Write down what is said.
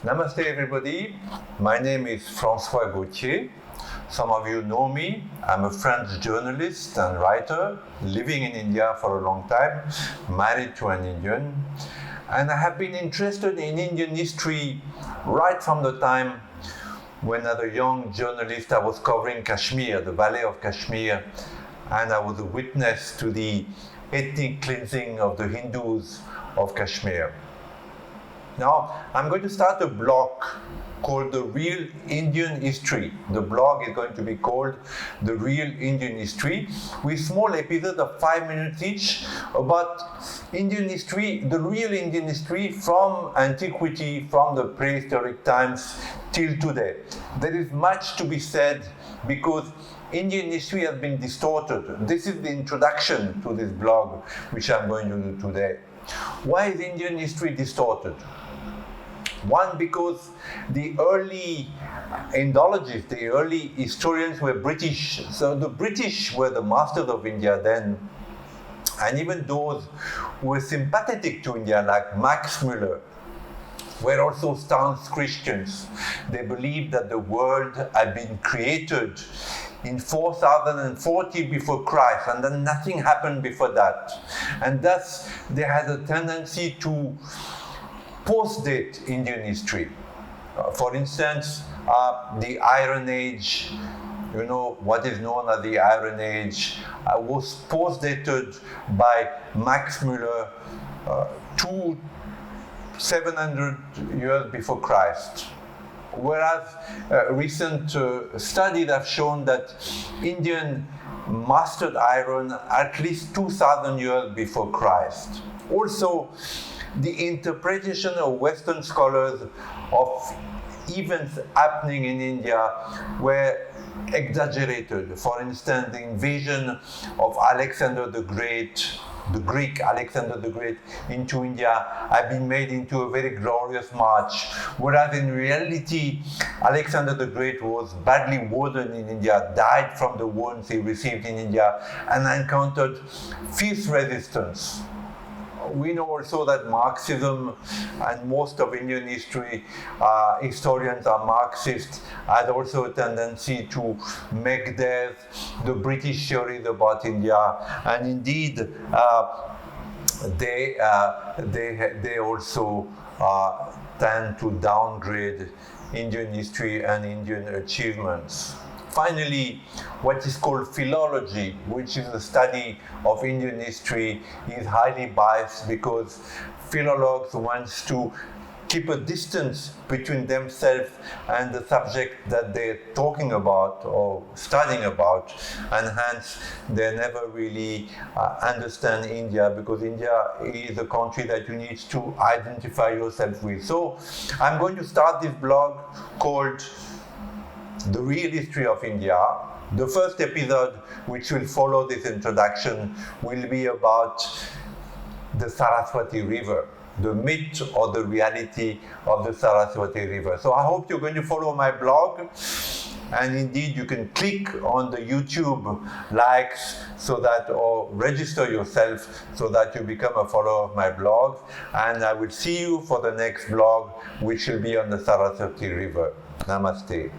Namaste everybody, my name is Francois Gautier. Some of you know me. I'm a French journalist and writer, living in India for a long time, married to an Indian. And I have been interested in Indian history right from the time when as a young journalist I was covering Kashmir, the Valley of Kashmir, and I was a witness to the ethnic cleansing of the Hindus of Kashmir. Now, I'm going to start a blog called The Real Indian History. The blog is going to be called The Real Indian History, with small episodes of 5 minutes each about Indian history, the real Indian history from antiquity, from the prehistoric times till today. There is much to be said because Indian history has been distorted. This is the introduction to this blog, which I'm going to do today. Why is Indian history distorted? One, because the early Indologists, the early historians were British. So the British were the masters of India then. And even those who were sympathetic to India, like Max Muller, were also staunch Christians. They believed that the world had been created in 4040 before Christ, and then nothing happened before that. And thus, they had a tendency to post-date Indian history. For instance, the Iron Age, you know, what is known as the Iron Age, was post-dated by Max Muller 700 years before Christ. Whereas recent studies have shown that Indian mastered iron at least 2,000 years before Christ. Also, the interpretation of Western scholars of events happening in India were exaggerated. For instance, the invasion of Alexander the Great, the Greek Alexander the Great, into India had been made into a very glorious march, whereas in reality, Alexander the Great was badly wounded in India, died from the wounds he received in India, and encountered fierce resistance. We know also that Marxism, and most of Indian history historians are Marxists, had also a tendency to make theirs the British theories about India, and indeed they also tend to downgrade Indian history and Indian achievements. Finally, what is called philology, which is the study of Indian history, is highly biased because philologues want to keep a distance between themselves and the subject that they're talking about or studying about, and hence they never really understand India, because India is a country that you need to identify yourself with. So I'm going to start this blog called The Real History of India. The first episode, which will follow this introduction, will be about the Saraswati River, the myth or the reality of the Saraswati River. So I hope you're going to follow my blog, and indeed you can click on the YouTube likes so that, or register yourself so that you become a follower of my blog, and I will see you for the next blog, which will be on the Saraswati River. Namaste.